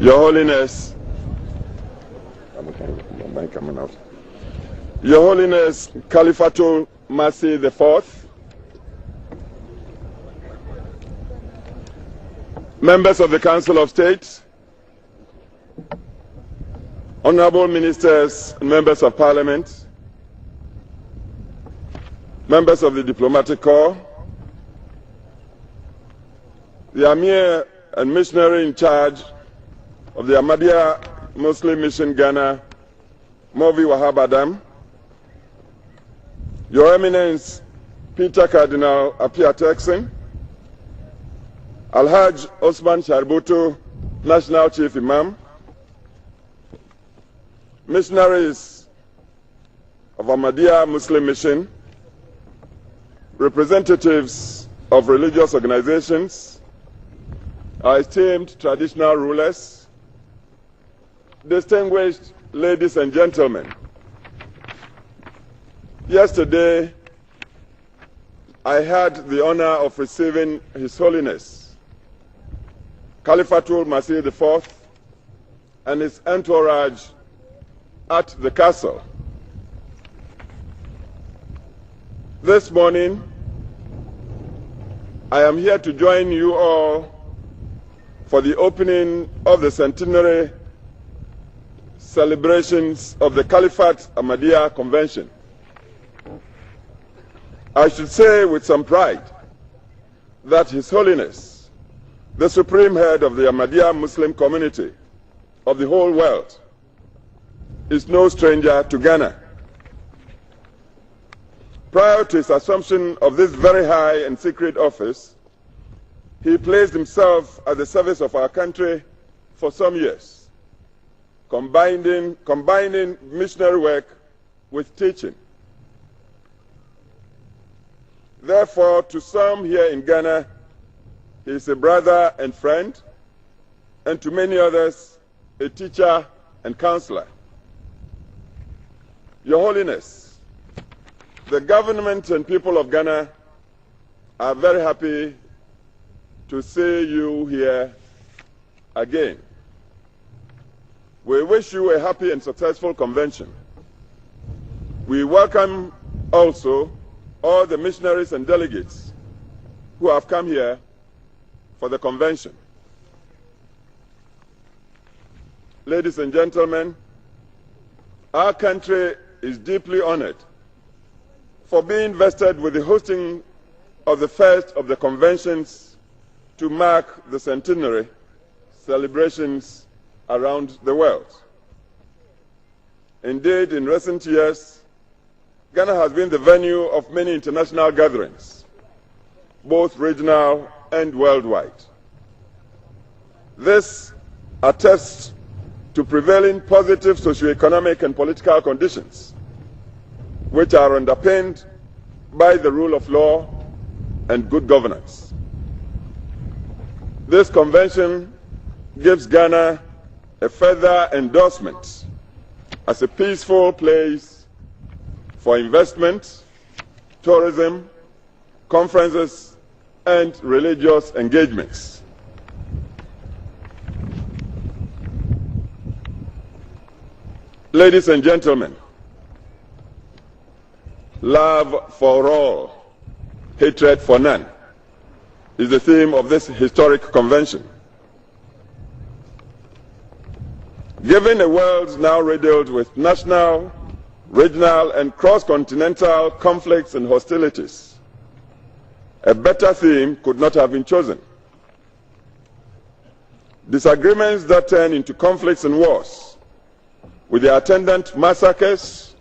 Your Holiness, Your Holiness Khalifatul Masih IV, members of the Council of State, honorable ministers and members of Parliament, members of the Diplomatic Corps, the Amir and missionary in charge of the Ahmadiyyat Muslim Mission Ghana, Movi Wahab Adam, Your Eminence Peter Cardinal Apia Texan, Alhaj Osman Sharbutu, National Chief Imam, missionaries of Ahmadiyya Muslim Mission, representatives of religious organizations, our esteemed traditional rulers, distinguished ladies and gentlemen. Yesterday, I had the honor of receiving His Holiness Khalifatul Masih IV and his entourage at the castle. This morning, I am here to join you all for the opening of the centenary celebrations of the Caliphate Ahmadiyya Convention. I should say with some pride that His Holiness, the Supreme Head of the Ahmadiyya Muslim community of the whole world, is no stranger to Ghana. Prior to his assumption of this very high and secret office, he placed himself at the service of our country for some years, combining missionary work with teaching. Therefore, to some here in Ghana, he is a brother and friend, and to many others, a teacher and counselor. Your Holiness, the government and people of Ghana are very happy to see you here again. We wish you a happy and successful convention. We welcome also all the missionaries and delegates who have come here for the convention. Ladies and gentlemen, our country is deeply honored for being vested with the hosting of the first of the conventions to mark the centenary celebrations around the world. Indeed, in recent years, Ghana has been the venue of many international gatherings, both regional and worldwide. This attests to prevailing positive socio-economic and political conditions, which are underpinned by the rule of law and good governance. This convention gives Ghana a further endorsement as a peaceful place for investment, tourism, conferences, and religious engagements. Ladies and gentlemen, love for all, hatred for none is the theme of this historic convention. Given a world now riddled with national, regional, and cross-continental conflicts and hostilities, a better theme could not have been chosen. Disagreements that turn into conflicts and wars, with the attendant massacres,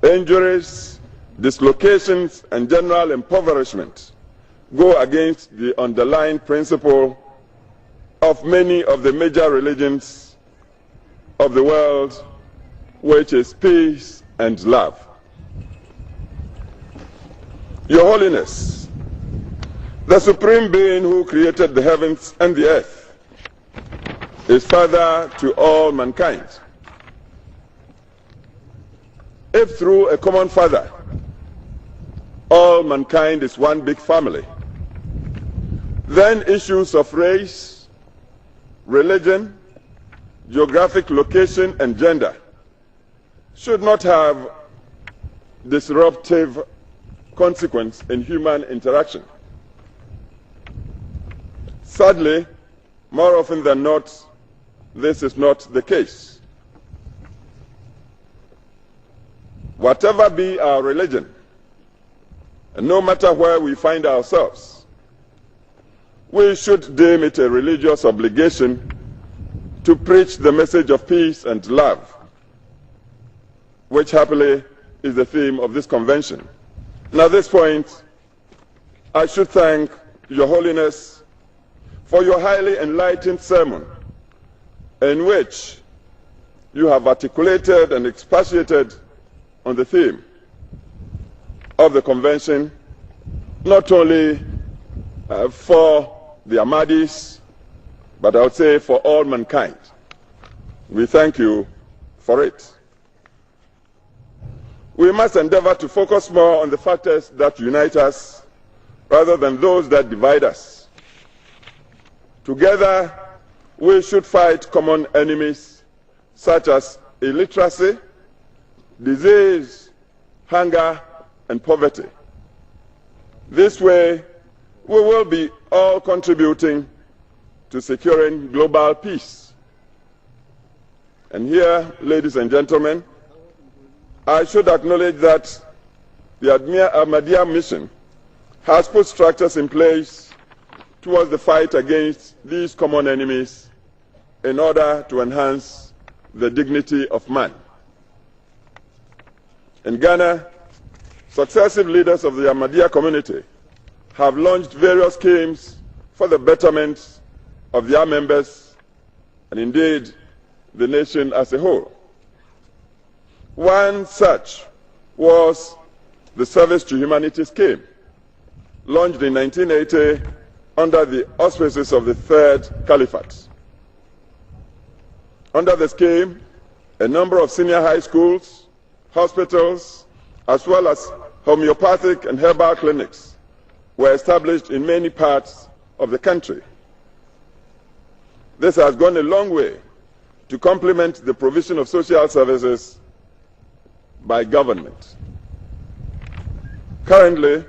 injuries, dislocations, and general impoverishment, go against the underlying principle of many of the major religions of the world, which is peace and love. Your Holiness, the Supreme Being who created the heavens and the earth, is Father to all mankind. If through a common Father, all mankind is one big family, then issues of race, religion, geographic location, and gender should not have disruptive consequence in human interaction. Sadly, more often than not, this is not the case. Whatever be our religion, and no matter where we find ourselves, we should deem it a religious obligation to preach the message of peace and love, which happily is the theme of this convention. And at this point, I should thank Your Holiness for your highly enlightened sermon, in which you have articulated and expatiated on the theme of the convention, not only for the Ahmadis, but I would say for all mankind. We thank you for it. We must endeavor to focus more on the factors that unite us rather than those that divide us. Together, we should fight common enemies such as illiteracy, disease, hunger, and poverty. This way, we will be all contributing to securing global peace. And here, ladies and gentlemen, I should acknowledge that the Ahmadiyya mission has put structures in place towards the fight against these common enemies in order to enhance the dignity of man. In Ghana, successive leaders of the Ahmadiyya community have launched various schemes for the betterment of their members and indeed the nation as a whole. One such was the Service to Humanity scheme, launched in 1980 under the auspices of the Third Caliphate. Under the scheme, a number of senior high schools, hospitals, as well as homeopathic and herbal clinics were established in many parts of the country. This has gone a long way to complement the provision of social services by government. Currently,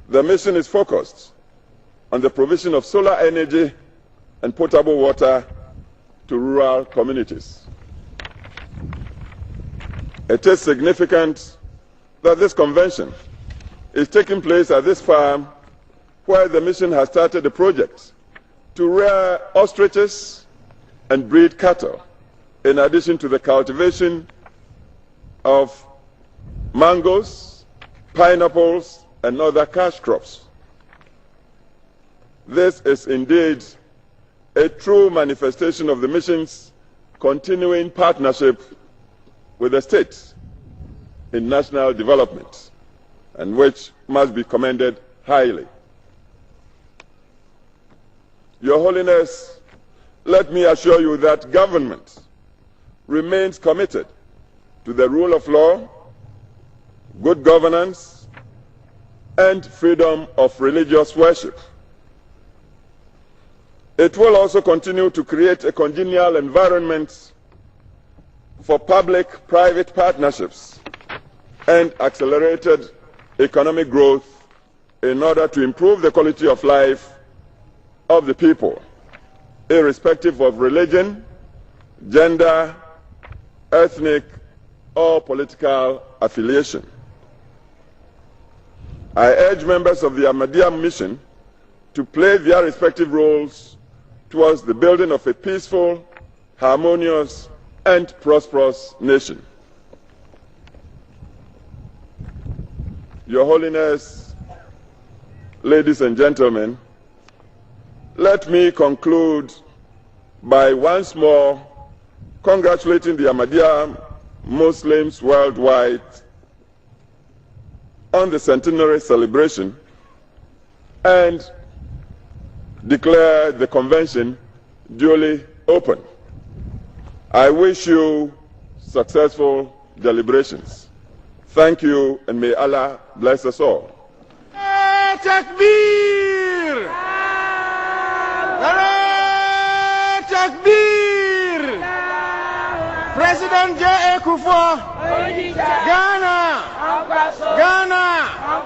the mission is focused on the provision of solar energy and potable water to rural communities. It is significant that this convention is taking place at this farm where the mission has started a project to rear ostriches and breed cattle, in addition to the cultivation of mangoes, pineapples, and other cash crops. This is indeed a true manifestation of the mission's continuing partnership with the state in national development, and which must be commended highly. Your Holiness, let me assure you that government remains committed to the rule of law, good governance, and freedom of religious worship. It will also continue to create a congenial environment for public-private partnerships and accelerated economic growth in order to improve the quality of life of the people, irrespective of religion, gender, ethnic, or political affiliation. I urge members of the Ahmadiyya mission to play their respective roles towards the building of a peaceful, harmonious, and prosperous nation. Your Holiness, ladies and gentlemen, let me conclude by once more congratulating the Ahmadiyya Muslims worldwide on the centenary celebration and declare the convention duly open. I wish you successful deliberations. Thank you, and may Allah bless us all. Takbir! Takbir! President J.A. Kufuor, Ghana, Ghana,